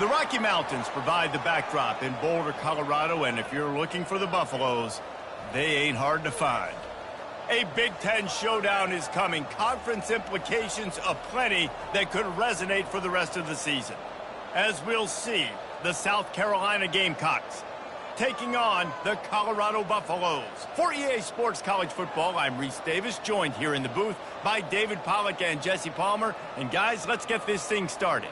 The Rocky Mountains provide the backdrop in Boulder, Colorado, and if you're looking for the Buffaloes, they ain't hard to find. A Big Ten showdown is coming. Conference implications aplenty that could resonate for the rest of the season. As we'll see, the South Carolina Gamecocks taking on the Colorado Buffaloes. For EA Sports College Football, I'm Reese Davis, joined here in the booth by David Pollack and Jesse Palmer. And guys, let's get this thing started.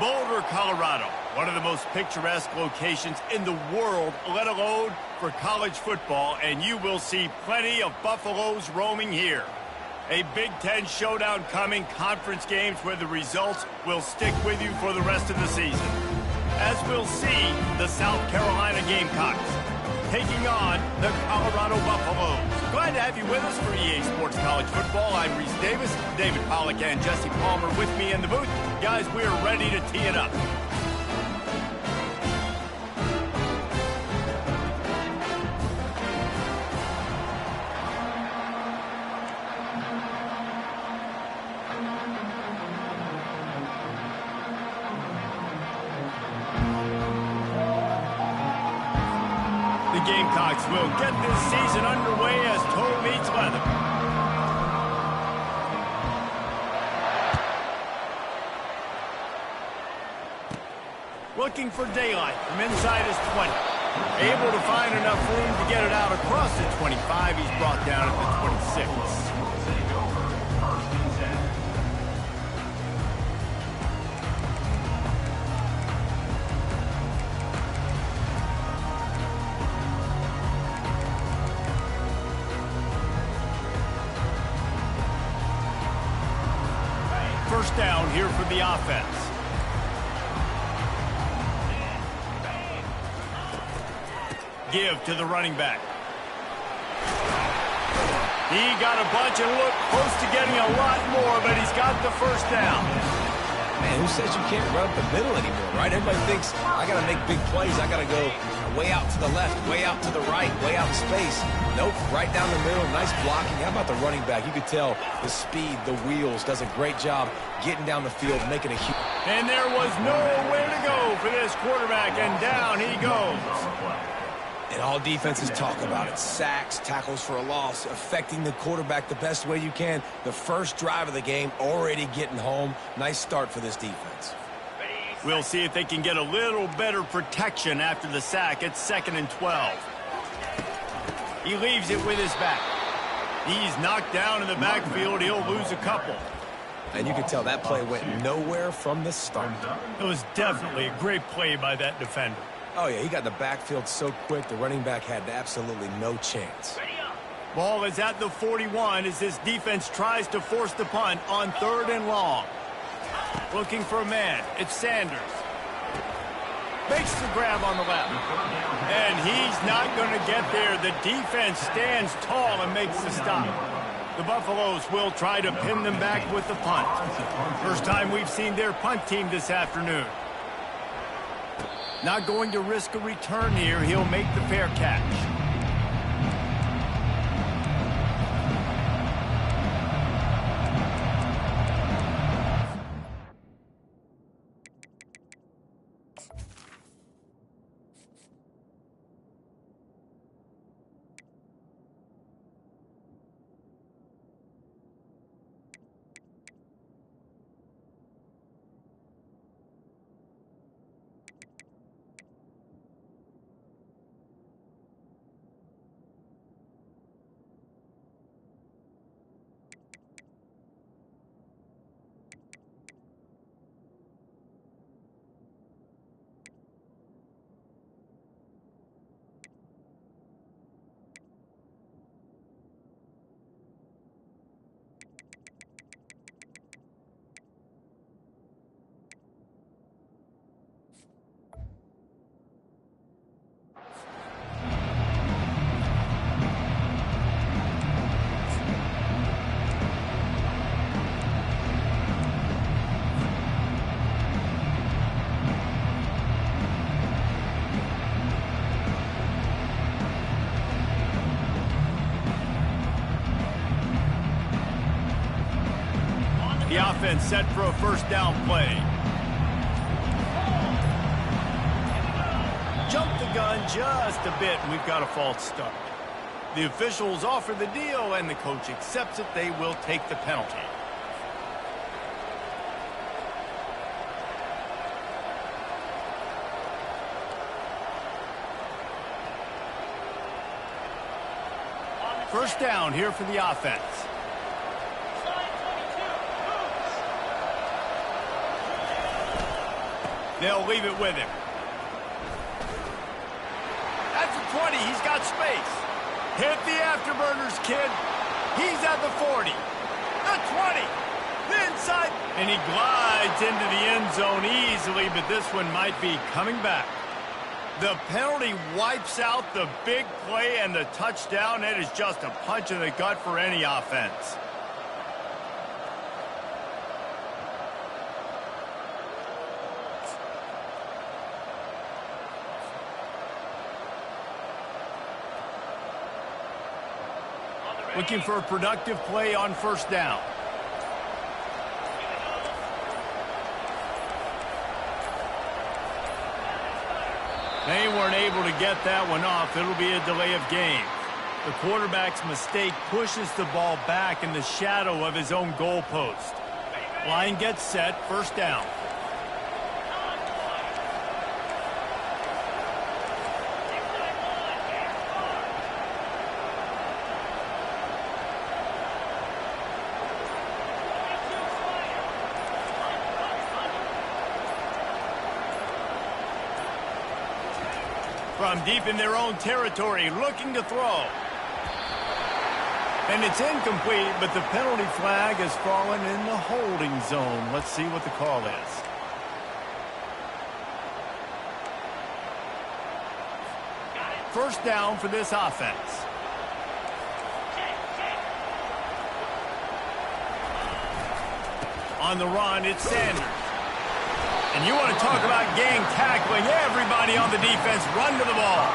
Boulder, Colorado, one of the most picturesque locations in the world, let alone for college football, and you will see plenty of Buffaloes roaming here. A Big Ten showdown coming, conference games where the results will stick with you for the rest of the season. As we'll see, the South Carolina Gamecocks taking on the Colorado Buffaloes. Glad to have you with us for EA Sports College Football. I'm Reese Davis, David Pollack and Jesse Palmer with me in the booth. Guys, we are ready to tee it up. Gamecocks will get this season underway as toe meets leather. Looking for daylight from inside his 20. Able to find enough room to get it out across the 25. He's brought down at the 26. First down here for the offense. Give to the running back. He got a bunch and looked close to getting a lot more, but he's got the first down. Man, who says you can't run up the middle anymore, right? Everybody thinks, I got to make big plays. I got to go way out to the left, way out to the right, way out in space. Nope, right down the middle, nice blocking. How about the running back? You could tell the speed, the wheels, does a great job getting down the field, making a huge... And there was nowhere to go for this quarterback, and down he goes. And all defenses talk about it. Sacks, tackles for a loss, affecting the quarterback the best way you can. The first drive of the game, already getting home. Nice start for this defense. We'll see if they can get a little better protection after the sack. It's 2nd and 12. He leaves it with his back. He's knocked down in the backfield. He'll lose a couple. And you can tell that play went nowhere from the start. It was definitely a great play by that defender. Oh, yeah, he got in the backfield so quick, the running back had absolutely no chance. Ball is at the 41 as this defense tries to force the punt on 3rd and long. Looking for a man. It's Sanders. Makes the grab on the left. And he's not going to get there. The defense stands tall and makes the stop. The Buffaloes will try to pin them back with the punt. First time we've seen their punt team this afternoon. Not going to risk a return here. He'll make the fair catch. The offense set for a first down play. Jumped the gun just a bit, and we've got a false start. The officials offer the deal, and the coach accepts it. They will take the penalty. First down here for the offense. They'll leave it with him. At the 20, he's got space. Hit the afterburners, kid. He's at the 40. The 20. The inside. And he glides into the end zone easily, but this one might be coming back. The penalty wipes out the big play and the touchdown. It is just a punch in the gut for any offense. Looking for a productive play on first down. They weren't able to get that one off. It'll be a delay of game. The quarterback's mistake pushes the ball back in the shadow of his own goalpost. Line gets set, first down. From deep in their own territory, looking to throw. And it's incomplete, but the penalty flag has fallen in the holding zone. Let's see what the call is. First down for this offense. On the run, it's Sanders. And you want to talk about gang tackling. Everybody on the defense run to the ball.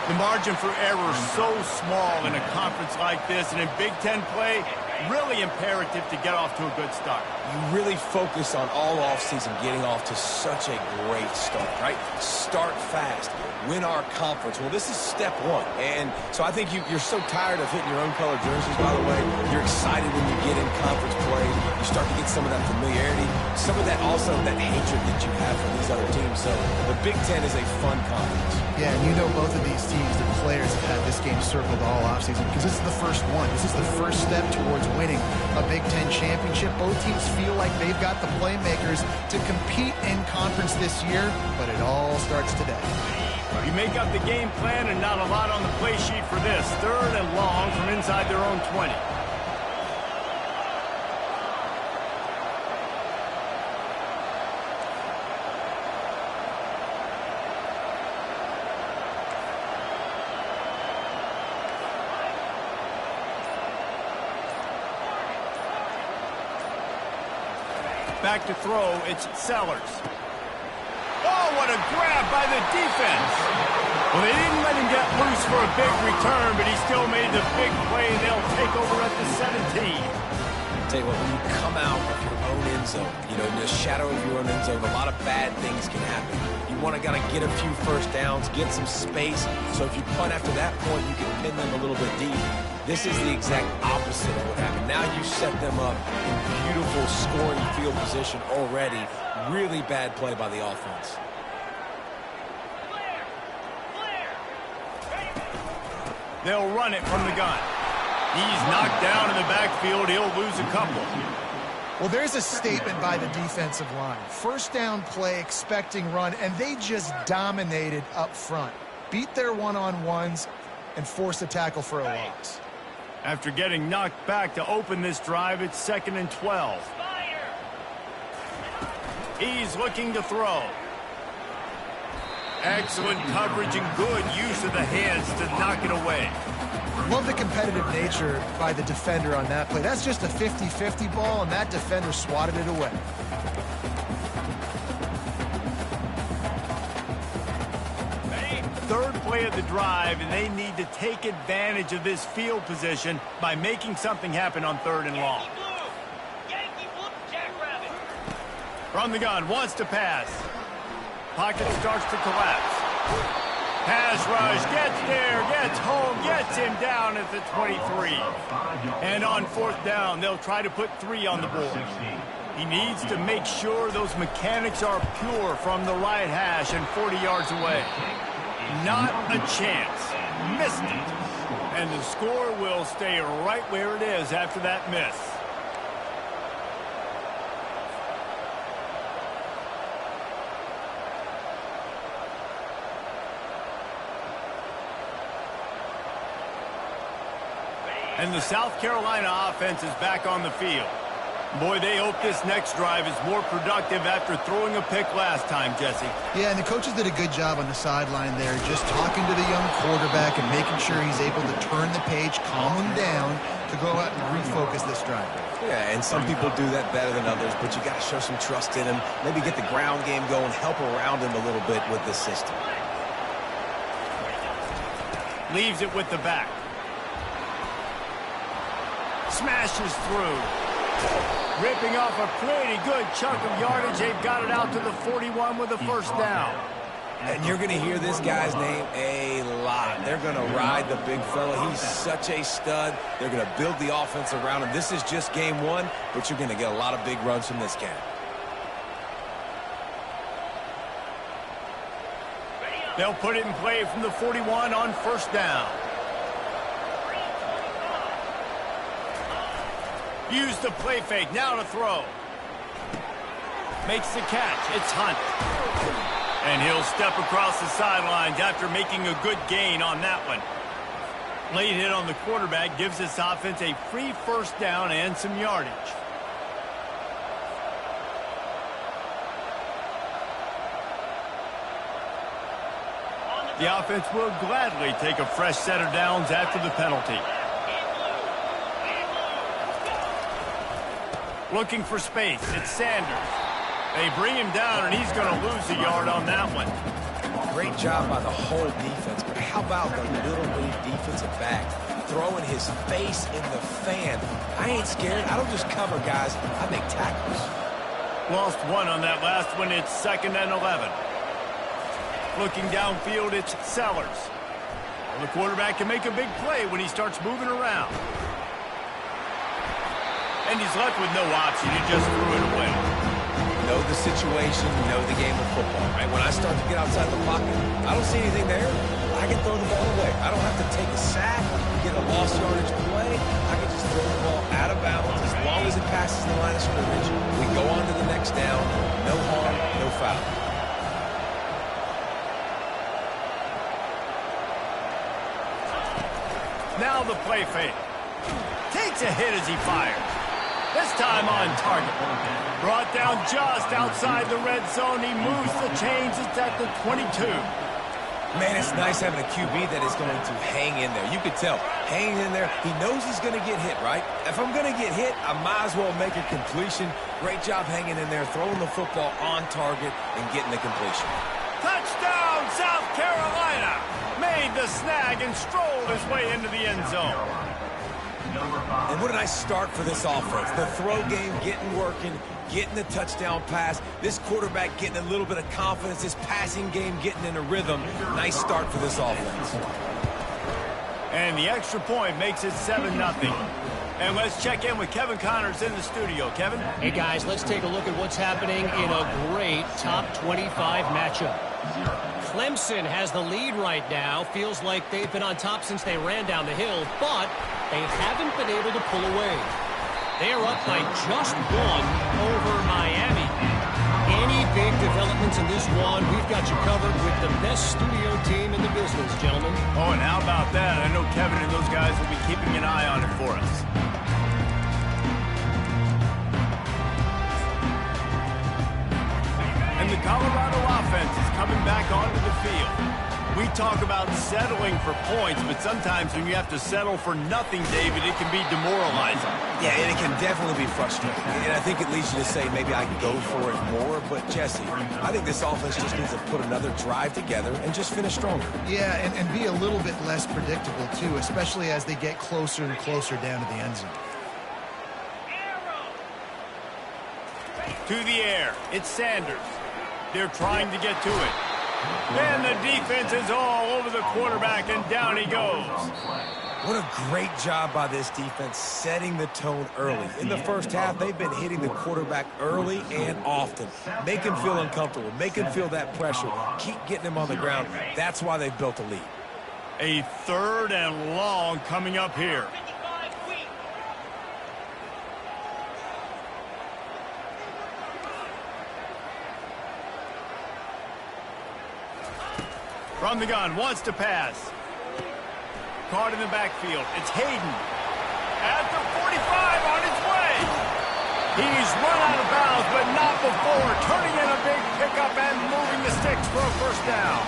The margin for error is so small in a conference like this. And in Big Ten play, really imperative to get off to a good start. You really focus on all offseason getting off to such a great start, right? Start fast. Win our conference. Well, this is step one. And so I think you're so tired of hitting your own color jerseys, by the way. You're excited when you get in conference play. You start to get some of that familiarity, some of that also that hatred that you have for these other teams. So the Big Ten is a fun conference. Yeah, and you know both of these teams, the players have had this game circled all offseason because this is the first one. This is the first step towards winning a Big Ten championship. Both teams feel like they've got the playmakers to compete in conference this year, but it all starts today. You make up the game plan and not a lot on the play sheet for this. Third and long from inside their own 20. Back to throw, it's Sellers. Oh, what a grab by the defense. Well, they didn't let him get loose for a big return, but he still made the big play, and they'll take over at the 17. I'll tell you what, when you come out of your own end zone, you know, in the shadow of your own end zone, a lot of bad things can happen. You want to get a few first downs, get some space, so if you punt after that point, you can pin them a little bit deep. This is the exact opposite of what happened. Now you set them up in beautiful scoring field position already. Really bad play by the offense. They'll run it from the gun. He's knocked down in the backfield. He'll lose a couple. Well, there's a statement by the defensive line. First down play, expecting run, and they just dominated up front. Beat their one-on-ones and forced a tackle for a loss. After getting knocked back to open this drive, it's 2nd and 12. He's looking to throw. Excellent coverage and good use of the hands to knock it away. Love the competitive nature by the defender on that play. That's just a 50-50 ball, and that defender swatted it away. Third play of the drive, and they need to take advantage of this field position by making something happen on 3rd and long. From the gun, wants to pass. Pocket starts to collapse. Pass rush, gets there, gets home, gets him down at the 23. And on 4th down, they'll try to put 3 on the board. He needs to make sure those mechanics are pure from the right hash and 40 yards away. Not a chance. Missed it. And the score will stay right where it is after that miss. And the South Carolina offense is back on the field. Boy, they hope this next drive is more productive after throwing a pick last time, Jesse. Yeah, and the coaches did a good job on the sideline there, just talking to the young quarterback and making sure he's able to turn the page, calm him down to go out and refocus this drive. Yeah, and some people do that better than others, but you got to show some trust in him. Maybe get the ground game going, help around him a little bit with this system. Leaves it with the back. Smashes through. Ripping off a pretty good chunk of yardage. They've got it out to the 41 with a first down. And you're going to hear this guy's name a lot. They're going to ride the big fella. He's such a stud. They're going to build the offense around him. This is just game one, but you're going to get a lot of big runs from this guy. They'll put it in play from the 41 on first down. Use the play fake, now to throw. Makes the catch, it's Hunt. And he'll step across the sidelines after making a good gain on that one. Late hit on the quarterback gives this offense a free first down and some yardage. The offense will gladly take a fresh set of downs after the penalty. Looking for space, it's Sanders. They bring him down, and he's going to lose a yard on that one. Great job by the whole defense, but how about the little league defensive back throwing his face in the fan? I ain't scared. I don't just cover guys. I make tackles. Lost one on that last one. It's 2nd and 11. Looking downfield, it's Sellers. The quarterback can make a big play when he starts moving around. And he's left with no option. He just threw it away. Know the situation, know the game of football, right? When I start to get outside the pocket, I don't see anything there. I can throw the ball away. I don't have to take a sack, get a lost yardage play. I can just throw the ball out of bounds as long as it passes the line of scrimmage. We go on to the next down. No harm, no foul. Now the play fake. Takes a hit as he fires. This time on target. Brought down just outside the red zone. He moves the chains. It's at the 22. Man, it's nice having a QB that is going to hang in there. You could tell. Hanging in there. He knows he's going to get hit, right? If I'm going to get hit, I might as well make a completion. Great job hanging in there, throwing the football on target and getting the completion. Touchdown, South Carolina! Made the snag and strolled his way into the end zone. And what a nice start for this offense. The throw game getting working, getting the touchdown pass. This quarterback getting a little bit of confidence. This passing game getting in a rhythm. Nice start for this offense. And the extra point makes it 7-0. And let's check in with Kevin Connors in the studio. Kevin? Hey, guys, let's take a look at what's happening in a great top 25 matchup. Clemson has the lead right now. Feels like they've been on top since they ran down the hill, but they haven't been able to pull away. They are up by just one over Miami. Any big developments in this one, we've got you covered with the best studio team in the business, gentlemen. Oh, and how about that? I know Kevin and those guys will be keeping an eye on it for us. And the Colorado offense is coming back onto the field. We talk about settling for points, but sometimes when you have to settle for nothing, David, it can be demoralizing. Yeah, and it can definitely be frustrating. And I think it leads you to say maybe I can go for it more. But, Jesse, I think this offense just needs to put another drive together and just finish stronger. Yeah, and be a little bit less predictable, too, especially as they get closer and closer down to the end zone. To the air, it's Sanders. They're trying to get to it. And the defense is all over the quarterback, and down he goes. What a great job by this defense setting the tone early. In the first half, they've been hitting the quarterback early and often. Make him feel uncomfortable. Make him feel that pressure. Keep getting him on the ground. That's why they've built a lead. A 3rd and long coming up here. From the gun, wants to pass. Caught in the backfield. It's Hayden. At the 45 on its way. He's run out of bounds, but not before turning in a big pickup and moving the sticks for a first down.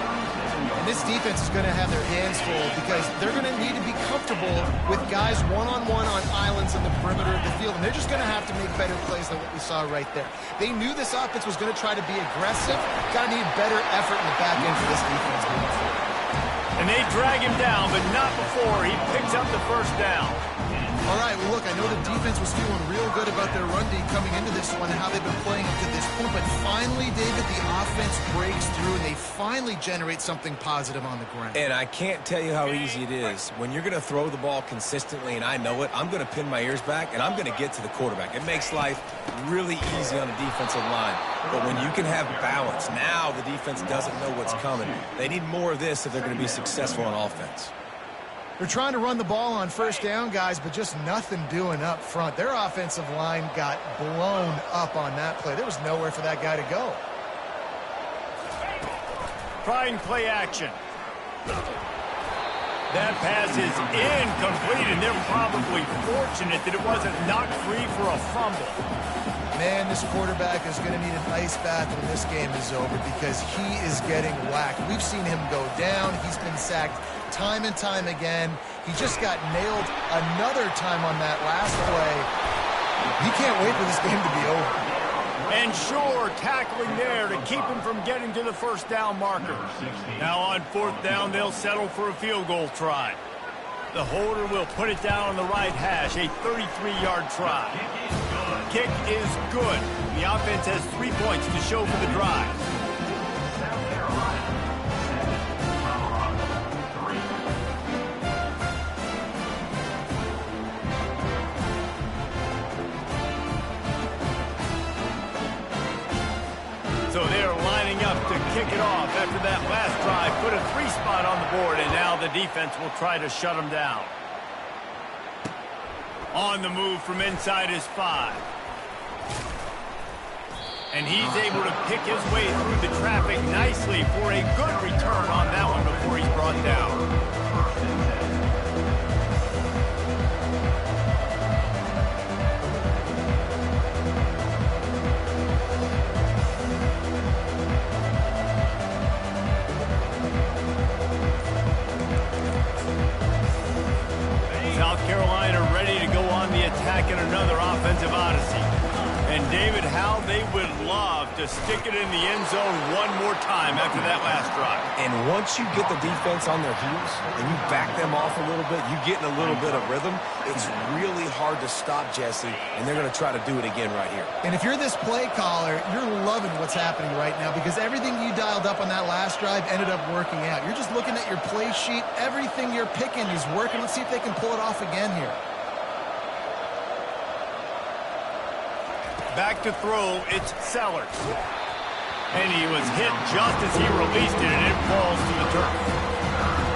And this defense is going to have their hands full because they're going to need to be comfortable with guys one-on-one on islands in the perimeter of the field, and they're just going to have to make better plays than what we saw right there. They knew this offense was going to try to be aggressive. Got to need better effort in the back end for this defense moving forward. And they drag him down, but not before he picks up the first down. All right, well, look, I know the defense was feeling real good about their run D coming into this one and how they've been playing up to this point, but finally, David, the offense breaks through and they finally generate something positive on the ground. And I can't tell you how easy it is. When you're going to throw the ball consistently, and I know it, I'm going to pin my ears back, and I'm going to get to the quarterback. It makes life really easy on the defensive line. But when you can have balance, now the defense doesn't know what's coming. They need more of this if they're going to be successful on offense. They're trying to run the ball on first down, guys, but just nothing doing up front. Their offensive line got blown up on that play. There was nowhere for that guy to go. Trying play action. That pass is incomplete, and they're probably fortunate that it wasn't knocked free for a fumble. Man, this quarterback is going to need an ice bath when this game is over because he is getting whacked. We've seen him go down. He's been sacked time and time again. He just got nailed another time on that last play. He can't wait for this game to be over. And sure, tackling there to keep him from getting to the first down marker. Now on fourth down, they'll settle for a field goal try. The holder will put it down on the right hash, a 33-yard try. Kick is good. The offense has 3 points to show for the drive. So they're lining up to kick it off after that last drive. Put a 3-spot on the board, and now the defense will try to shut them down. On the move from inside his 5. And he's able to pick his way through the traffic nicely for a good return on that one before he's brought down. South Carolina ready to go on the attack in another offensive odyssey. And David, how they would love to stick it in the end zone one more time after that last drive. And once you get the defense on their heels and you back them off a little bit, you get in a little bit of rhythm, it's really hard to stop Jesse, and they're going to try to do it again right here. And if you're this play caller, you're loving what's happening right now because everything you dialed up on that last drive ended up working out. You're just looking at your play sheet. Everything you're picking is working. Let's see if they can pull it off again here. Back to throw, it's Sellers. And he was hit just as he released it, and it falls to the turf.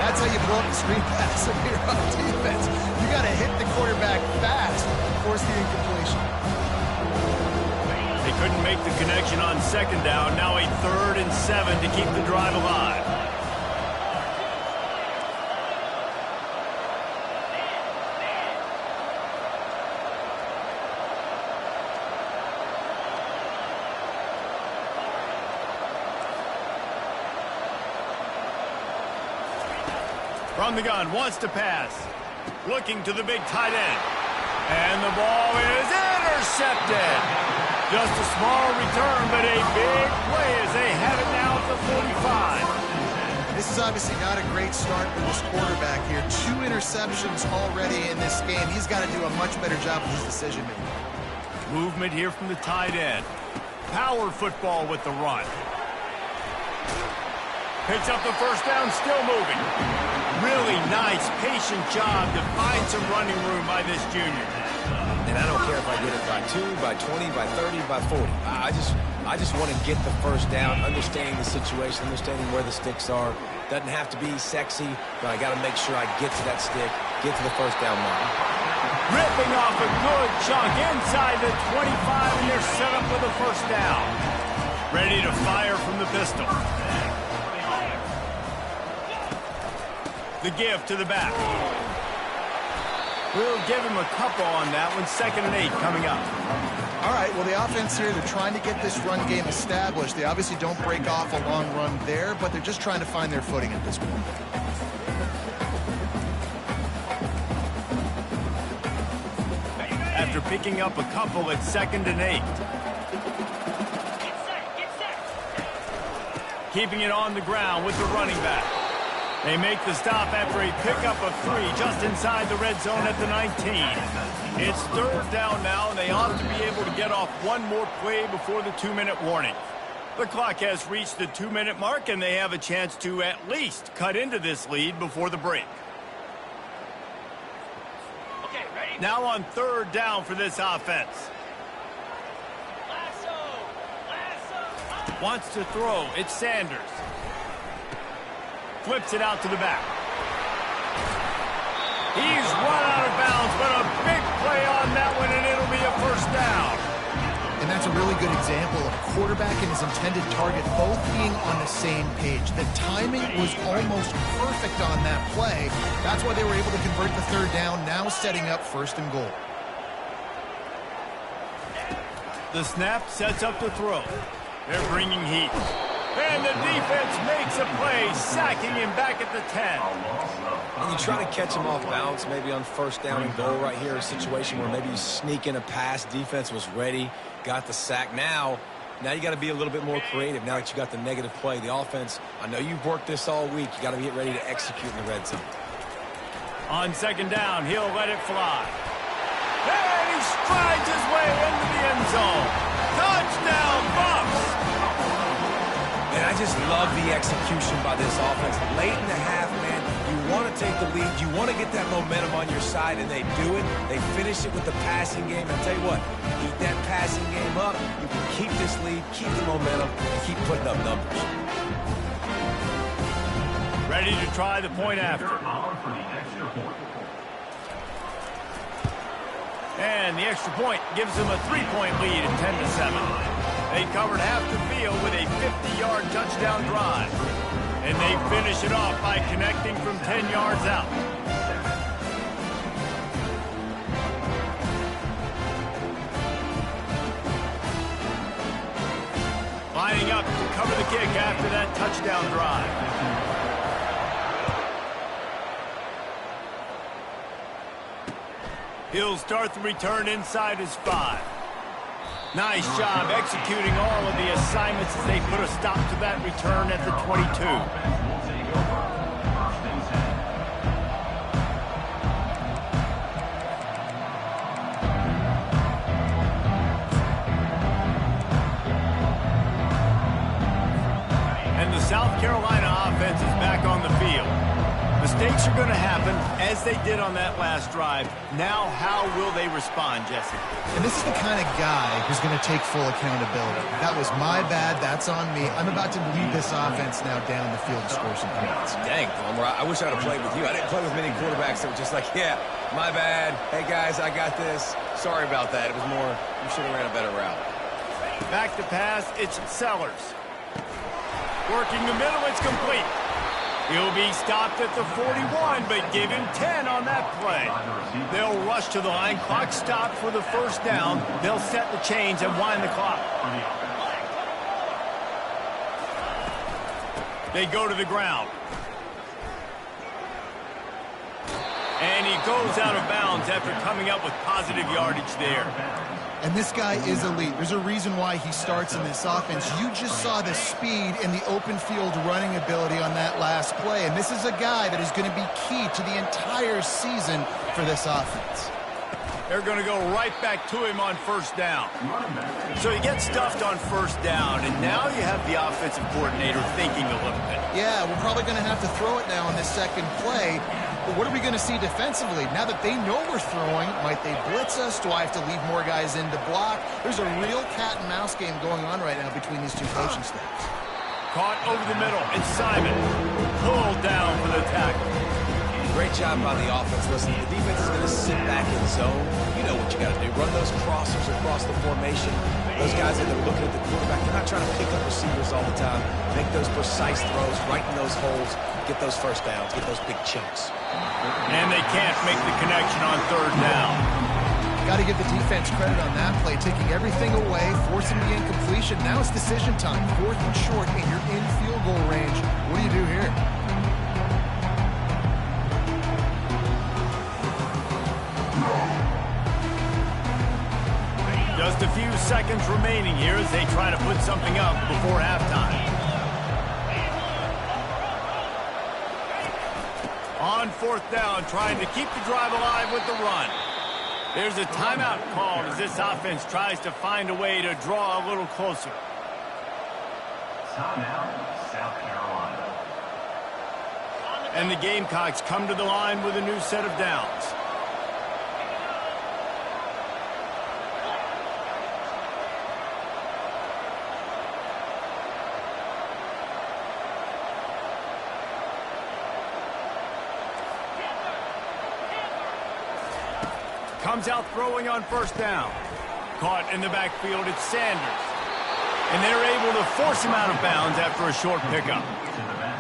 That's how you blow up the screen pass if you're on defense. You got to hit the quarterback fast, force the incompletion. They couldn't make the connection on second down. Now a 3rd and 7 to keep the drive alive. From the gun, wants to pass. Looking to the big tight end. And the ball is intercepted. Just a small return, but a big play as they have it now at the 45. This is obviously not a great start for this quarterback here. 2 interceptions already in this game. He's got to do a much better job with his decision-making. Movement here from the tight end. Power football with the run. Picks up the first down, still moving. Really nice, patient job to find some running room by this junior. And I don't care if I get it by 2, by 20, by 30, by 40. I just want to get the first down, understanding the situation, understanding where the sticks are. Doesn't have to be sexy, but I got to make sure I get to that stick, get to the first down mark. Ripping off a good chunk inside the 25, and they're set up for the first down. Ready to fire from the pistol. The give to the back. We'll give him a couple on that one. 2nd and 8 coming up. All right, well, the offense here, they're trying to get this run game established. They obviously don't break off a long run there, but they're just trying to find their footing at this point. After picking up a couple at 2nd and 8. Keeping it on the ground with the running back. They make the stop after a pickup of 3 just inside the red zone at the 19. It's 3rd down now, and they ought to be able to get off one more play before the 2-minute warning. The clock has reached the 2-minute mark, and they have a chance to at least cut into this lead before the break. Okay, ready? Now on 3rd down for this offense. Wants to throw. It's Sanders. Flips it out to the back. He's run out of bounds, but a big play on that one, and it'll be a 1st down. And that's a really good example of a quarterback and his intended target both being on the same page. The timing was almost perfect on that play. That's why they were able to convert the 3rd down, now setting up 1st and goal. The snap sets up the throw. They're bringing heat. And the defense makes a play, sacking him back at the 10. And you try to catch him off balance, maybe on 1st down and goal right here, a situation where maybe you sneak in a pass. Defense was ready, got the sack. Now you got to be a little bit more creative now that you got the negative play. The offense, I know you've worked this all week. You got to get ready to execute in the red zone. On 2nd down, he'll let it fly. And he strides his way into the end zone. Touchdown, Bucs! And I just love the execution by this offense. Late in the half, man, you want to take the lead. You want to get that momentum on your side, and they do it. They finish it with the passing game. And I'll tell you what, keep that passing game up. You can keep this lead, keep the momentum, and keep putting up numbers. Ready to try the point after. And the extra point gives them a 3-point lead at 10-7. They covered half the field with a 50-yard touchdown drive. And they finish it off by connecting from 10 yards out. Lining up to cover the kick after that touchdown drive. He'll start the return inside his 5. Nice job executing all of the assignments as they put a stop to that return at the 22. And the South Carolina offense is back on the field. Mistakes are going to happen, as they did on that last drive. Now, how will they respond, Jesse? And this is the kind of guy who's going to take full accountability. That was my bad. That's on me. I'm about to lead this offense now down the field to score some points. Dang, Palmer, I wish I'd have played with you. I didn't play with many quarterbacks that were just like, yeah, my bad. Hey, guys, I got this. Sorry about that. It was more, you should have ran a better route. Back to pass, it's Sellers. Working the middle, it's complete. He'll be stopped at the 41, but give him 10 on that play. They'll rush to the line. Clock stopped for the 1st down. They'll set the chains and wind the clock. They go to the ground. And he goes out of bounds after coming up with positive yardage there. And this guy is elite. There's a reason why he starts in this offense. You just saw the speed and the open field running ability on that last play. And this is a guy that is going to be key to the entire season for this offense. They're going to go right back to him on 1st down. So he gets stuffed on 1st down, and now you have the offensive coordinator thinking a little bit. Yeah, we're probably going to have to throw it now on this 2nd play. But what are we going to see defensively? Now that they know we're throwing, might they blitz us? Do I have to leave more guys in to block? There's a real cat-and-mouse game going on right now between these two coaching staffs. Caught over the middle. It's Simon. Pulled down for the tackle. Great job by the offense. Listen, the defense is going to sit back in zone. You know what you you got to do. Run those crossers across the formation. Those guys that are looking at the quarterback, they're not trying to pick up receivers all the time. Make those precise throws, right in those holes, get those first downs, get those big chunks. And they can't make the connection on third down. Got to give the defense credit on that play, taking everything away, forcing the incompletion. Now it's decision time. 4th and short, and you're in field goal range. What do you do here? Just a few seconds remaining here as they try to put something up before halftime. On 4th down, trying to keep the drive alive with the run. There's a timeout called as this offense tries to find a way to draw a little closer. Timeout, South Carolina. And the Gamecocks come to the line with a new set of downs. Comes out throwing on 1st down. Caught in the backfield, it's Sanders. And they're able to force him out of bounds after a short pickup.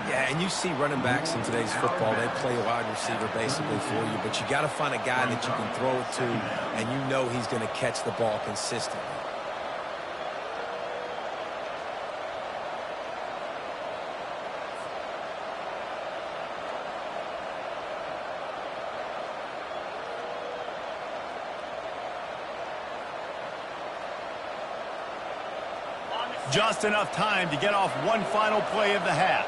Yeah, and you see running backs in today's football, they play a wide receiver basically for you, but you got to find a guy that you can throw it to, and you know he's going to catch the ball consistently. Just enough time to get off one final play of the half.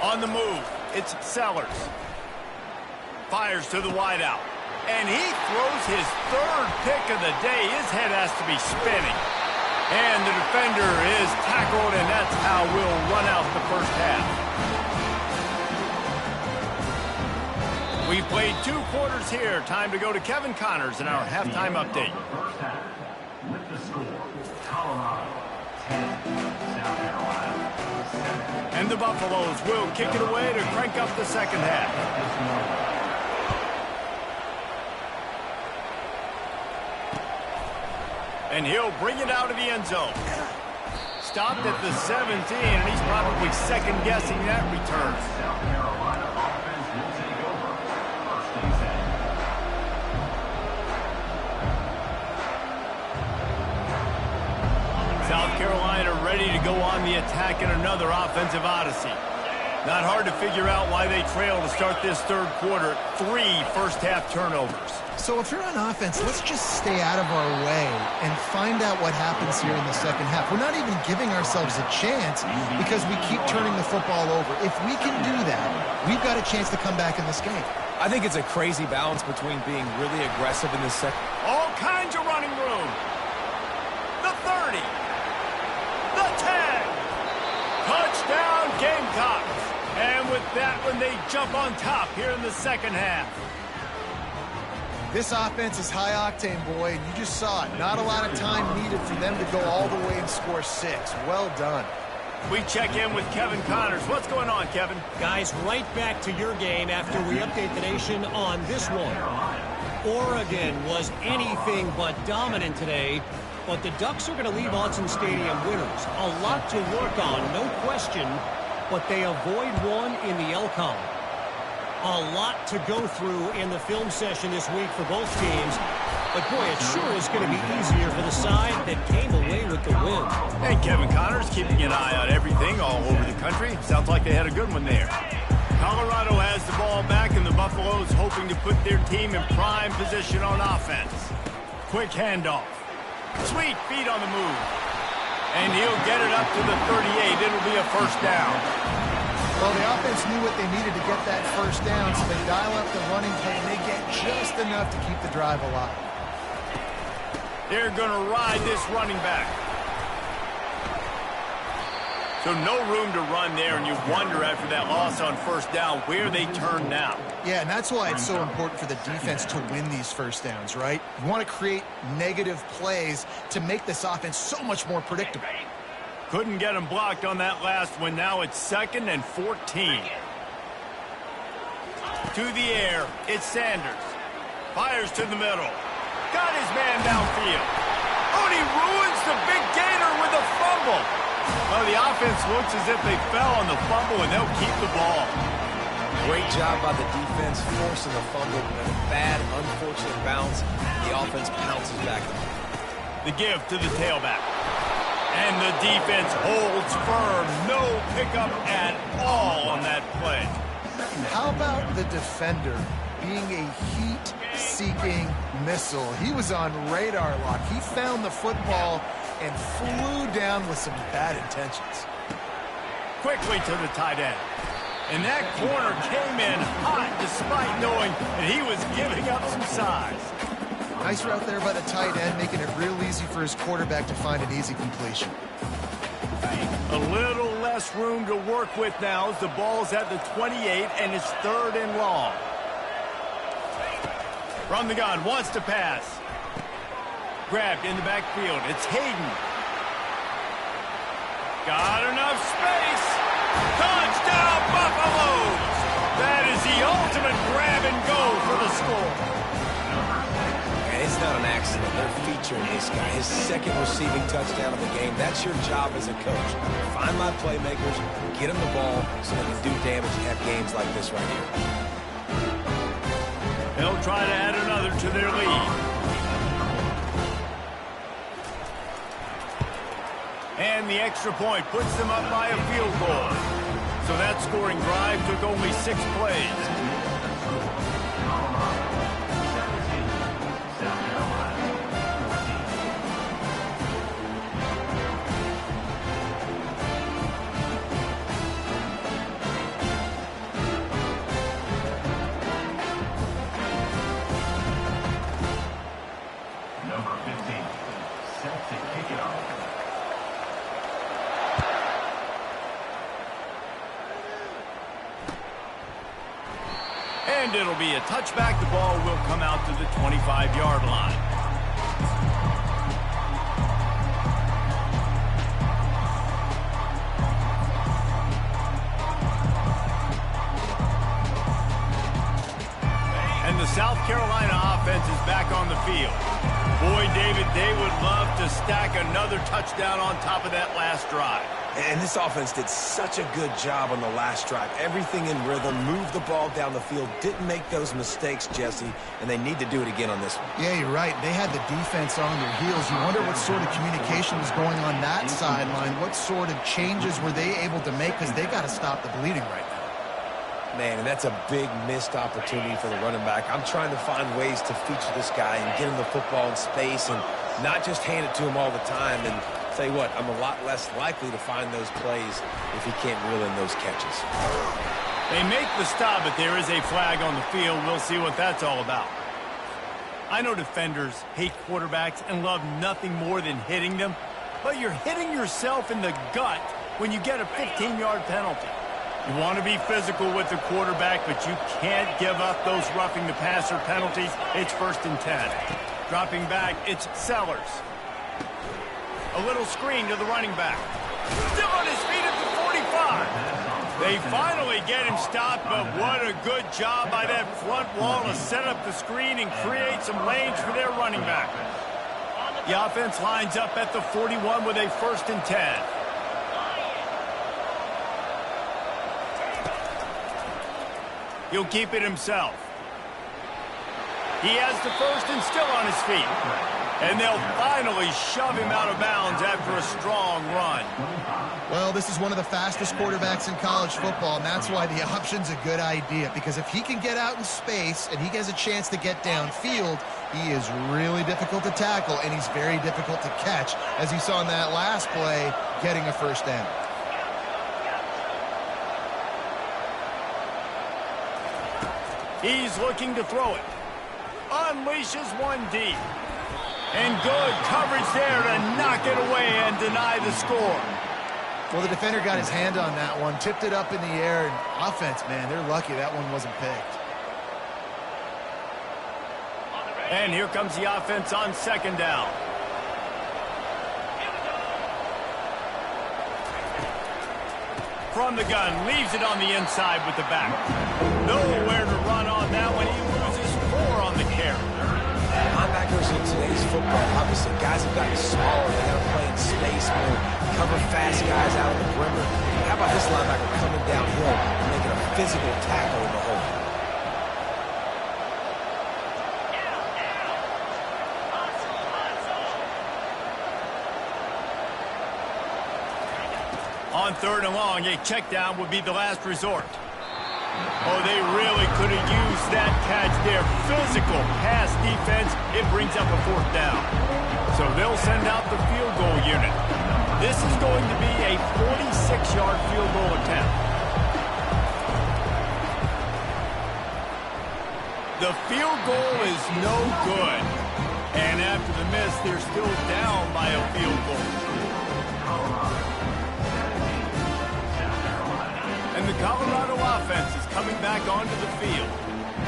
On the move, it's Sellers. Fires to the wideout. And he throws his 3rd pick of the day. His head has to be spinning. And the defender is tackled, and that's how we'll run out the first half. We played 2 quarters here. Time to go to Kevin Connors in our halftime update. With the score, Colorado 10, South Carolina 7. And the Buffaloes will kick it away to crank up the second half. And he'll bring it out of the end zone. Stopped at the 17, and he's probably second-guessing that return. South Carolina offense will take over. 1st and 10. South Carolina ready to go on the attack in another offensive odyssey. Not hard to figure out why they trail to start this 3rd quarter. 3 first-half turnovers. So if you're on offense, let's just stay out of our way and find out what happens here in the second half. We're not even giving ourselves a chance because we keep turning the football over. If we can do that, we've got a chance to come back in this game. I think it's a crazy balance between being really aggressive in the second. All kinds of running room. The 30. The 10. Touchdown Gamecocks. And with that one, they jump on top here in the second half. This offense is high octane, boy, and you just saw it. Not a lot of time needed for them to go all the way and score 6. Well done. We check in with Kevin Connors. What's going on, Kevin? Guys, right back to your game after we update the nation on this one. Oregon was anything but dominant today, but the Ducks are going to leave Autzen Stadium winners. A lot to work on, no question, but they avoid one in the Elcom. A lot to go through in the film session this week for both teams. But, boy, it sure is going to be easier for the side that came away with the win. Hey, Kevin Connors keeping an eye on everything all over the country. Sounds like they had a good one there. Colorado has the ball back, and the Buffaloes hoping to put their team in prime position on offense. Quick handoff. Sweet feet on the move. And he'll get it up to the 38. It'll be a first down. Well, the offense knew what they needed to get that first down, so they dial up the running play, and they get just enough to keep the drive alive. They're going to ride this running back. So no room to run there, and you wonder after that loss on first down where they turn now. Yeah, and that's why it's so important for the defense to win these first downs, right? You want to create negative plays to make this offense so much more predictable. Couldn't get him blocked on that last one. Now it's 2nd and 14. to the air. It's Sanders. Fires to the middle. Got his man downfield. Oh, and he ruins the big gainer with a fumble. Well, the offense looks as if they fell on the fumble, and they'll keep the ball. Great job by the defense forcing the fumble, and a bad, unfortunate bounce. The offense pounces back. The give to the tailback. And the defense holds firm. No pickup at all on that play. How about the defender being a heat-seeking missile? He was on radar lock. He found the football and flew down with some bad intentions. Quickly to the tight end. And that corner came in hot despite knowing that he was giving up some size. Nice route there by the tight end, making it real easy for his quarterback to find an easy completion. A little less room to work with now as the ball's at the 28 and it's 3rd and long. From the gun, wants to pass. Grabbed in the backfield. It's Hayden. Got enough space. Touchdown, Buffaloes! That is the ultimate grab and go for the score. And it's not an accident. They're featuring this guy. His 2nd receiving touchdown of the game. That's your job as a coach. Find my playmakers, get them the ball so they can do damage and have games like this right here. They'll try to add another to their lead. And the extra point puts them up by a field goal. So that scoring drive took only 6 plays. Number 15, set to kick it off. And it'll be a touchback. The ball will come out to the 25-yard line. And the South Carolina offense is back on the field. Boy, David, they would love to stack another touchdown on top of that last drive. And this offense did such a good job on the last drive. Everything in rhythm, moved the ball down the field, didn't make those mistakes, Jesse, and they need to do it again on this one. Yeah, you're right. They had the defense on their heels. You wonder what sort of communication was going on that sideline. What sort of changes were they able to make, because they got to stop the bleeding right now. Man, and that's a big missed opportunity for the running back. I'm trying to find ways to feature this guy and get him the football in space and not just hand it to him all the time. And tell you what, I'm a lot less likely to find those plays if he can't reel in those catches. They make the stop, but there is a flag on the field. We'll see what that's all about. I know defenders hate quarterbacks and love nothing more than hitting them, but you're hitting yourself in the gut when you get a 15-yard penalty. You want to be physical with the quarterback, but you can't give up those roughing the passer penalties. It's 1st and 10. Dropping back, it's Sellers. A little screen to the running back. Still on his feet at the 45. They finally get him stopped, but what a good job by that front wall to set up the screen and create some lanes for their running back. The offense lines up at the 41 with a 1st and 10. He'll keep it himself. He has the 1st and still on his feet. And they'll finally shove him out of bounds after a strong run. Well, this is one of the fastest quarterbacks in college football, and that's why the option's a good idea, because if he can get out in space and he has a chance to get downfield, he is really difficult to tackle, and he's very difficult to catch, as you saw in that last play, getting a 1st down. He's looking to throw it. Unleashes one deep. And good coverage there to knock it away and deny the score. Well, the defender got his hand on that one, tipped it up in the air, and offense, man, they're lucky that one wasn't picked. And here comes the offense on 2nd down. From the gun, leaves it on the inside with the back. Nowhere to run that one. He loses 4 on the carry. Linebackers in today's football, obviously, guys have gotten smaller. They got to play in space more, cover fast guys out of the perimeter. How about this linebacker coming downhill and making a physical tackle in the hole? On 3rd and long, a check down would be the last resort. Oh, they really could have used that catch there. Physical pass defense. It brings up a 4th down. So they'll send out the field goal unit. This is going to be a 46-yard field goal attempt. The field goal is no good. And after the miss, they're still down by a field goal. And the Colorado offense is coming back onto the field.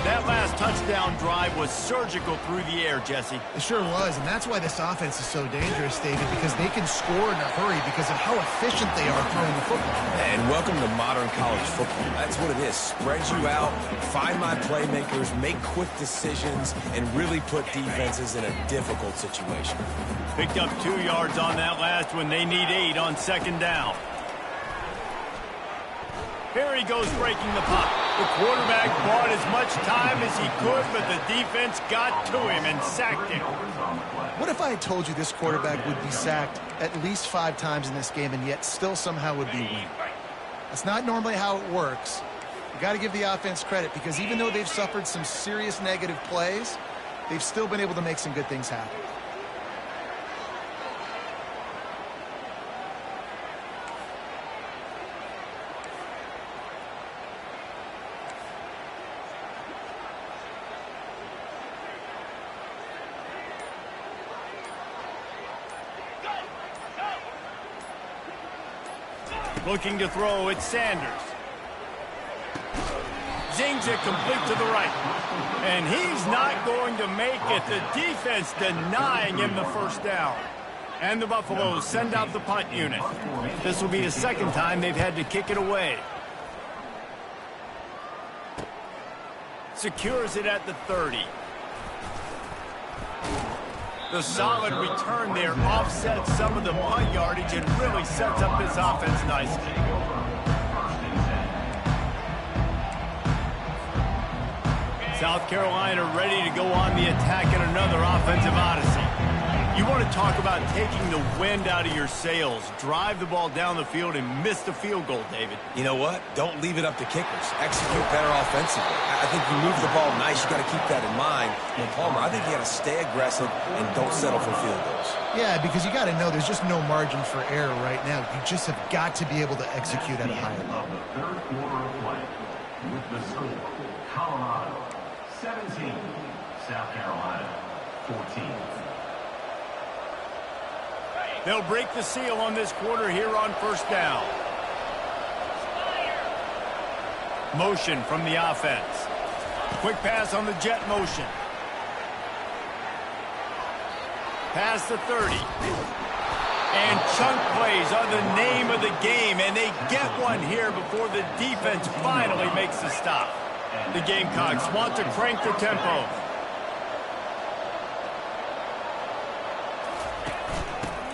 That last touchdown drive was surgical through the air, Jesse. It sure was, and that's why this offense is so dangerous, David, because they can score in a hurry because of how efficient they are throwing the football. And welcome to modern college football. That's what it is. Spread you out, find my playmakers, make quick decisions, and really put defenses in a difficult situation. Picked up 2 yards on that last one. They need 8 on 2nd down. Here he goes breaking the puck. The quarterback bought as much time as he could, but the defense got to him and sacked him. What if I had told you this quarterback would be sacked at least 5 times in this game and yet still somehow would be winning? That's not normally how it works. You got to give the offense credit because even though they've suffered some serious negative plays, they've still been able to make some good things happen. Looking to throw, it's Sanders. Zings it complete to the right. And he's not going to make it. The defense denying him the 1st down. And the Buffaloes send out the punt unit. This will be the 2nd time they've had to kick it away. Secures it at the 30. The solid return there offsets some of the punt yardage and really sets up this offense nicely. South Carolina ready to go on the attack in another offensive odyssey. You want to talk about taking the wind out of your sails. Drive the ball down the field and miss the field goal, David. You know what? Don't leave it up to kickers. Execute better offensively. I think you move the ball nice. You got to keep that in mind. And Palmer, I think you got to stay aggressive and don't settle for field goals. Yeah, because you got to know there's just no margin for error right now. You just have got to be able to execute at a higher level. The 3rd quarter of play with the score, Colorado 17, South Carolina 14. They'll break the seal on this quarter here on 1st down. Motion from the offense. Quick pass on the jet motion. Past the 30. And chunk plays are the name of the game, and they get one here before the defense finally makes the stop. The Gamecocks want to crank the tempo.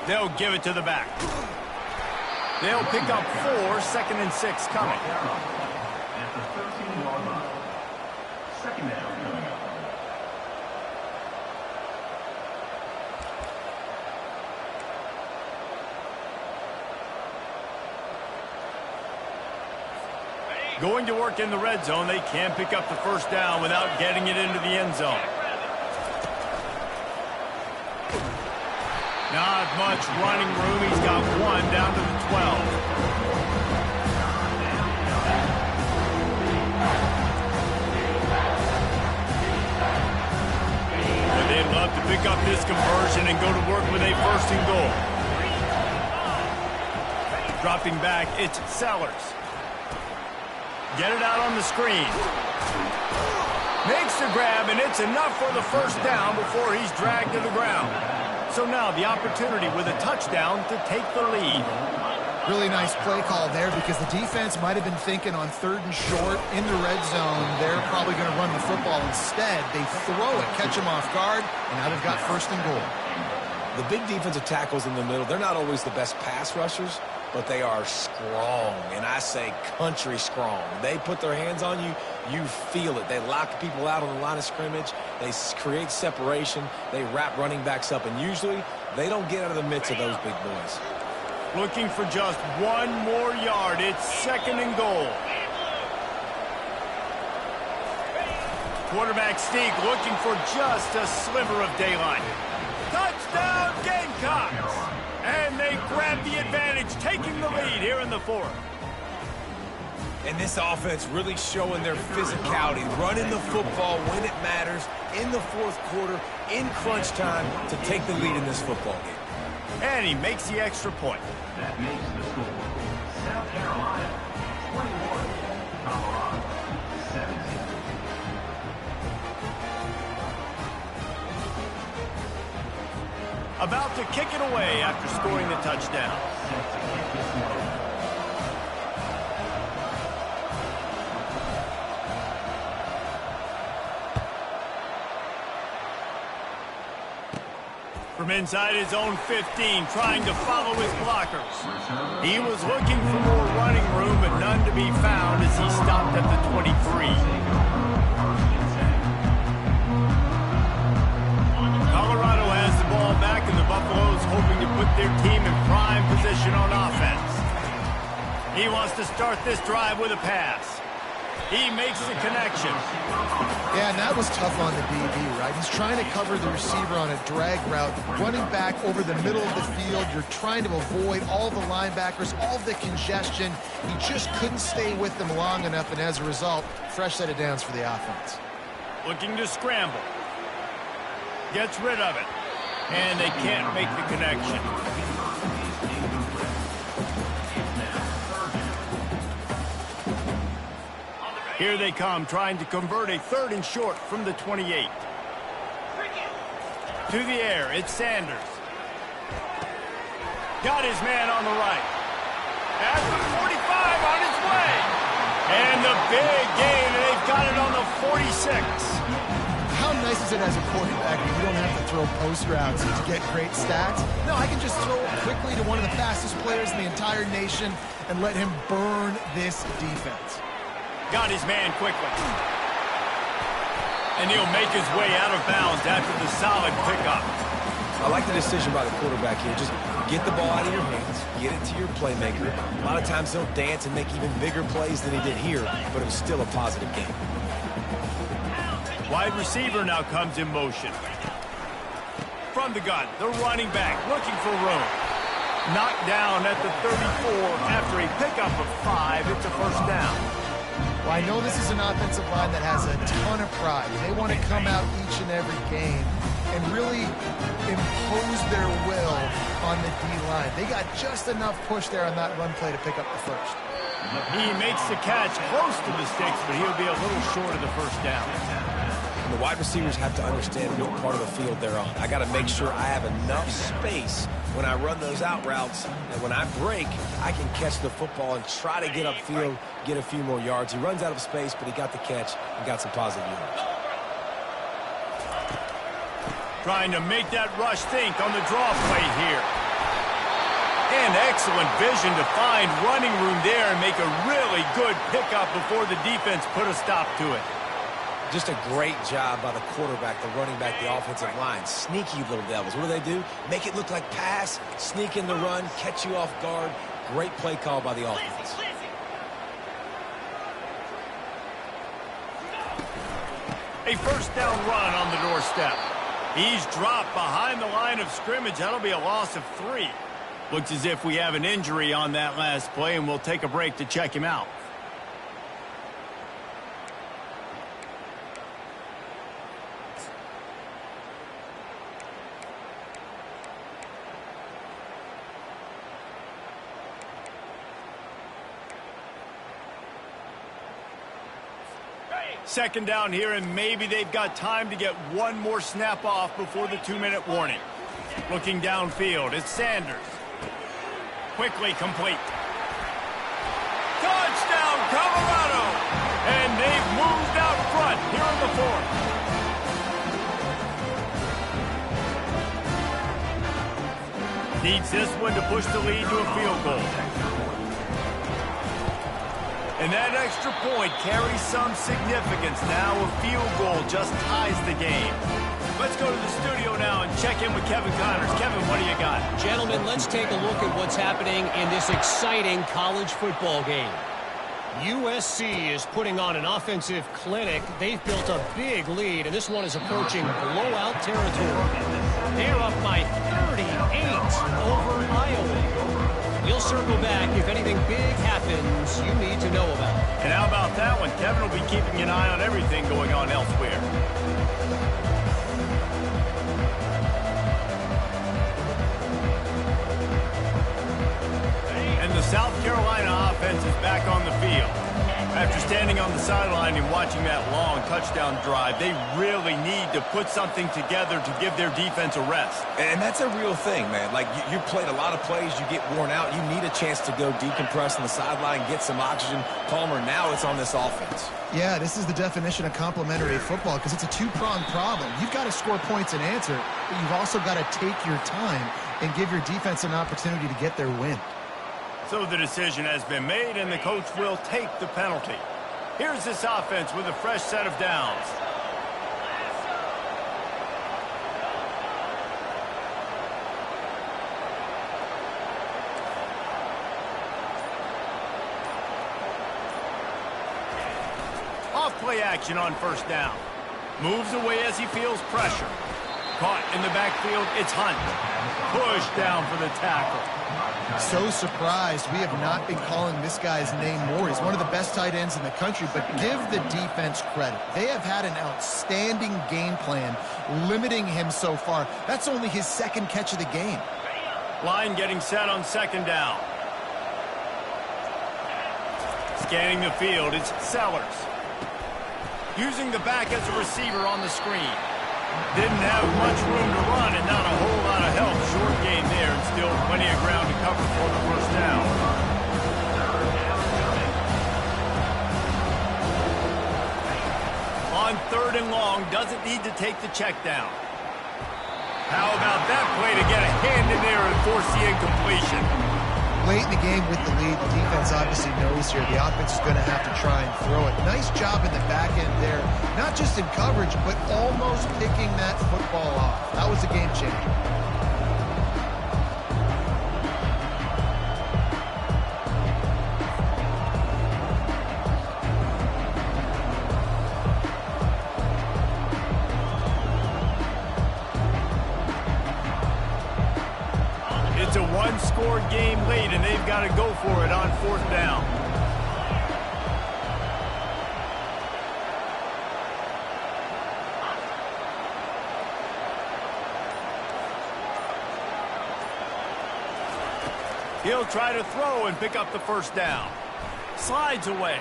They'll give it to the back. They'll pick up 4, 2nd and 6 coming. At the 13-yard line. 2nd down coming up. Going to work in the red zone. They can pick up the 1st down without getting it into the end zone. Not much running room. He's got 1 down to the 12. But they'd love to pick up this conversion and go to work with a 1st and goal. Dropping back, it's Sellers. Get it out on the screen. Makes the grab, and it's enough for the 1st down before he's dragged to the ground. So now the opportunity with a touchdown to take the lead. Really nice play call there because the defense might have been thinking on 3rd and short in the red zone. They're probably going to run the football instead. They throw it, catch them off guard, and now they've got 1st and goal. The big defensive tackles in the middle, they're not always the best pass rushers, but they are strong, and I say country strong. They put their hands on you, you feel it. They lock people out on the line of scrimmage. They create separation. They wrap running backs up, and usually they don't get out of the midst of those big boys. Looking for just 1 more yard. It's 2nd and goal. Quarterback sneak looking for just a sliver of daylight. Touchdown Gamecocks! And they grab the advantage, taking the lead here in the 4th. And this offense really showing their physicality, running the football when it matters, in the 4th quarter, in crunch time, to take the lead in this football game. And he makes the extra point. That makes the score. South Carolina, 21. Colorado, 17. About to kick it away after scoring the touchdown. From inside his own 15, trying to follow his blockers. He was looking for more running room, but none to be found as he stopped at the 23. Colorado has the ball back, and the Buffaloes hoping to put their team in prime position on offense. He wants to start this drive with a pass. He makes the connection. Yeah, and that was tough on the DB, right? He's trying to cover the receiver on a drag route, running back over the middle of the field. You're trying to avoid all the linebackers, all the congestion. He just couldn't stay with them long enough, and as a result, fresh set of downs for the offense. Looking to scramble. Gets rid of it. And they can't make the connection. Here they come, trying to convert a 3rd and short from the 28. To the air, it's Sanders. Got his man on the right. At the 45, on his way. And the big gain, and they've got it on the 46. How nice is it as a quarterback when you don't have to throw post routes to get great stats? No, I can just throw it quickly to one of the fastest players in the entire nation and let him burn this defense. Got his man quickly. And he'll make his way out of bounds after the solid pickup. I like the decision by the quarterback here. Just get the ball out of your hands, get it to your playmaker. A lot of times he'll dance and make even bigger plays than he did here, but it was still a positive game. Wide receiver now comes in motion. From the gun, the running back looking for room. Knocked down at the 34 after a pickup of 5. It's a 1st down. Well, I know this is an offensive line that has a ton of pride. They want to come out each and every game and really impose their will on the D-line. They got just enough push there on that run play to pick up the 1st. He makes the catch close to the sticks, but he'll be a little short of the 1st down. The wide receivers have to understand what part of the field they're on. I got to make sure I have enough space when I run those out routes, and when I break, I can catch the football and try to get upfield, get a few more yards. He runs out of space, but he got the catch and got some positive yards. Trying to make that rush think on the draw play here. And excellent vision to find running room there and make a really good pickup before the defense put a stop to it. Just a great job by the quarterback, the running back, the offensive line. Sneaky little devils. What do? Make it look like pass, sneak in the run, catch you off guard. Great play call by the offense. A 1st down run on the doorstep. He's dropped behind the line of scrimmage. That'll be a loss of 3. Looks as if we have an injury on that last play, and we'll take a break to check him out. Second down here, and maybe they've got time to get one more snap off before the 2-minute warning. Looking downfield, it's Sanders. quickly complete. Touchdown, Colorado! And they've moved out front here in the fourth. Needs this one to push the lead to a field goal. And that extra point carries some significance now. A field goal just ties the game. Let's go to the studio now and check in with Kevin Connors. Kevin, what do you got? Gentlemen, let's take a look at what's happening in this exciting college football game. USC is putting on an offensive clinic. They've built a big lead, and this one is approaching blowout territory. They're up by 38 over Iowa. We'll circle back if anything big happens you need to know about. And how about that one? Kevin will be keeping an eye on everything going on elsewhere. And the South Carolina offense is back on the field. After standing on the sideline and watching that long touchdown drive, they really need to put something together to give their defense a rest. And that's a real thing, man. Like, you played a lot of plays, you get worn out, you need a chance to go decompress on the sideline, get some oxygen. Palmer, now it's on this offense. Yeah, this is the definition of complementary football because it's a two-pronged problem. You've got to score points and answer, but you've also got to take your time and give your defense an opportunity to get their win. So the decision has been made, and the coach will take the penalty. Here's this offense with a fresh set of downs. Off play action on first down. Moves away as he feels pressure. Caught in the backfield, it's Hunt. Pushed down for the tackle. So surprised we have not been calling this guy's name more. He's one of the best tight ends in the country, but give the defense credit. They have had an outstanding game plan limiting him so far. That's only his second catch of the game. Line getting set on second down. Scanning the field, it's Sellers. Using the back as a receiver on the screen. Didn't have much room to run and not a whole lot of help. Short game there and still plenty of ground to cover for the first down. On third and long, doesn't need to take the check down. How about that play to get a hand in there and force the incompletion? Late in the game with the lead, the defense obviously knows here the offense is going to have to try and throw it. Nice job in the back end there, not just in coverage, but almost picking that football off. That was a game changer. It's a one-score game late, and they've got to go for it on fourth down. He'll try to throw and pick up the first down. Slides away.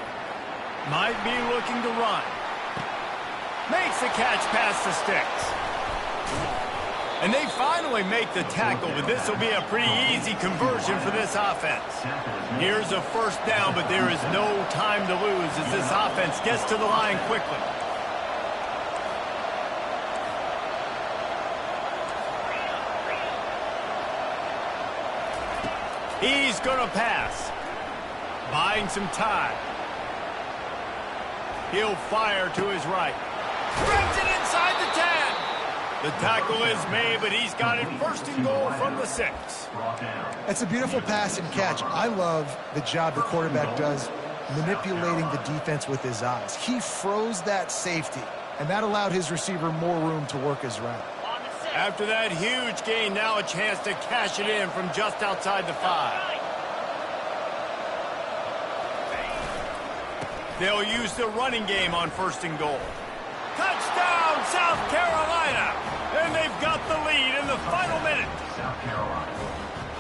Might be looking to run. Makes the catch past the sticks. And they finally make the tackle, but this will be a pretty easy conversion for this offense. Here's a first down, but there is no time to lose as this offense gets to the line quickly. He's going to pass. Buying some time. He'll fire to his right. Brings it inside the 10. The tackle is made, but he's got it first and goal from the 6. That's a beautiful pass and catch. I love the job the quarterback does manipulating the defense with his eyes. He froze that safety, and that allowed his receiver more room to work his route. After that huge gain, now a chance to cash it in from just outside the 5. They'll use the running game on first and goal. Touchdown, South Carolina! And they've got the lead in the final minute. South Carolina.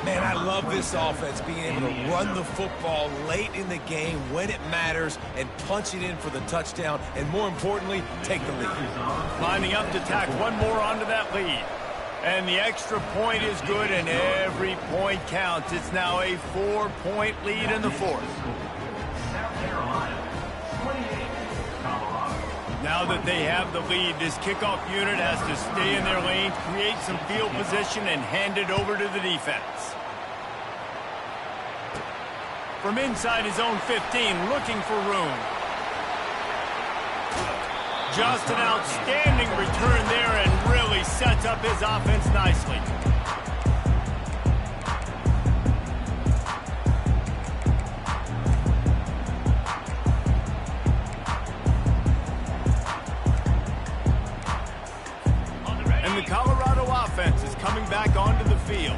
Man, I love this offense being able to run the football late in the game when it matters and punch it in for the touchdown and, more importantly, take the lead. Lining up to tack one more onto that lead. And the extra point is good, and every point counts. It's now a 4-point lead in the fourth. South Carolina, 28, Colorado. Now that they have the lead, this kickoff unit has to stay in their lane, create some field position, and hand it over to the defense. From inside his own 15, looking for room. Just an outstanding return there and really sets up his offense nicely. And the Colorado offense is coming back onto the field.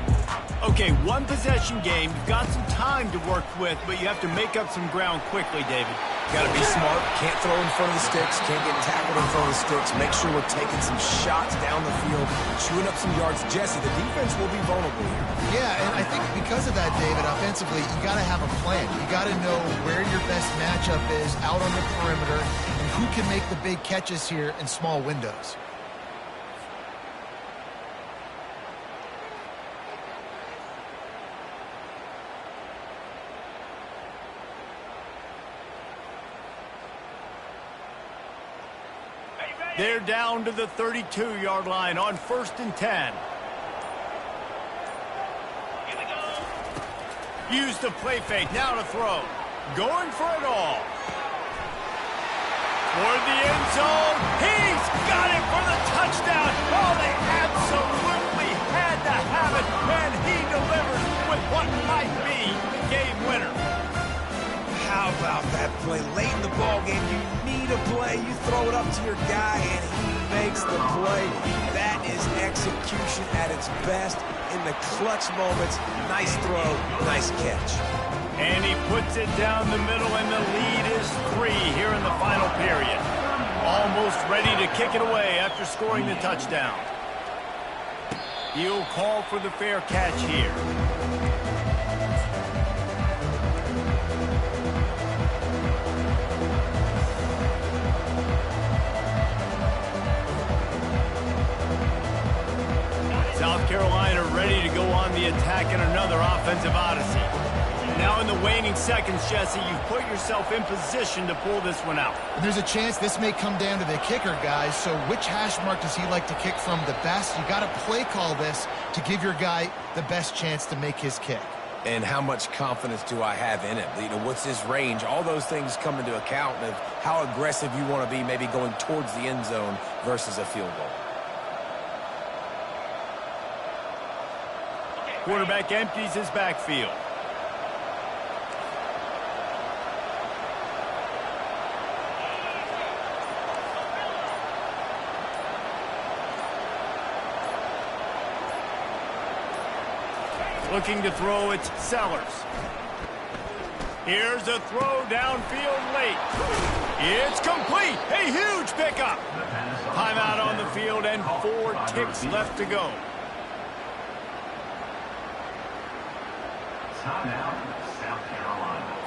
Okay, one possession game. You've got some time to work with, but you have to make up some ground quickly, David. Got to be smart. Can't throw in front of the sticks. Can't get tackled in front of the sticks. Make sure we're taking some shots down the field, chewing up some yards. Jesse, the defense will be vulnerable here. Yeah, and I think because of that, David, offensively, you got to have a plan. You got to know where your best matchup is out on the perimeter and who can make the big catches here in small windows. They're down to the 32-yard line on 1st and 10. Use the play fake, now to throw. Going for it all. Toward the end zone. He's got it for the touchdown. Oh, they absolutely had to have it, and he delivered with what might be the game winner. How about that play? Late in the ball game, you need a play. You throw it up to your guy, and he makes the play. That is execution at its best in the clutch moments. Nice throw, nice catch. And he puts it down the middle, and the lead is 3 here in the final period. Almost ready to kick it away after scoring the touchdown. He'll call for the fair catch here. South Carolina ready to go on the attack in another offensive odyssey. Now in the waning seconds, Jesse, you've put yourself in position to pull this one out. And there's a chance this may come down to the kicker, guys. So which hash mark does he like to kick from the best? You got to play call this to give your guy the best chance to make his kick. And how much confidence do I have in it? You know, what's his range? All those things come into account of how aggressive you want to be, maybe going towards the end zone versus a field goal. Quarterback empties his backfield. Looking to throw, it's Sellers. Here's a throw downfield late. It's complete. A huge pickup. Timeout on the field and 4 ticks left to go. Timeout, South Carolina.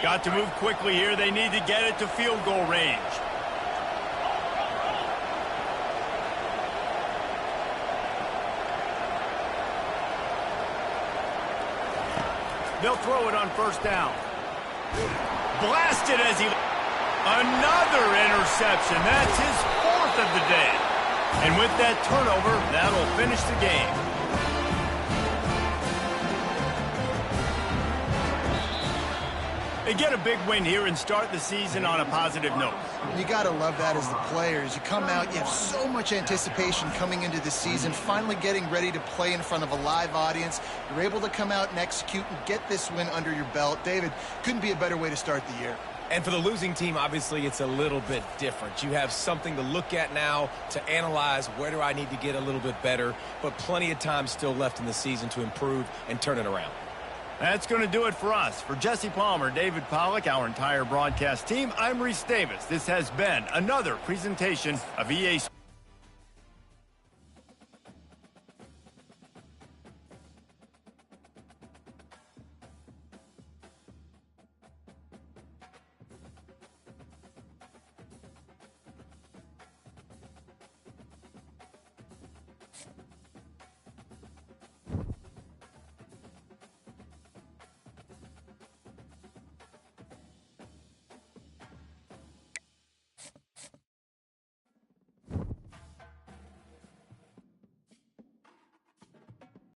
Got to move quickly here. They need to get it to field goal range. They'll throw it on 1st down. Blasted as he... Another interception. That's his 4th of the day. And with that turnover, that'll finish the game. They get a big win here and start the season on a positive note. You got to love that as the players. You come out, you have so much anticipation coming into the season, finally getting ready to play in front of a live audience. You're able to come out and execute and get this win under your belt. David, couldn't be a better way to start the year. And for the losing team, obviously, it's a little bit different. You have something to look at now to analyze where do I need to get a little bit better, but plenty of time still left in the season to improve and turn it around. That's going to do it for us. For Jesse Palmer, David Pollack, our entire broadcast team, I'm Reese Davis. This has been another presentation of EA Sports.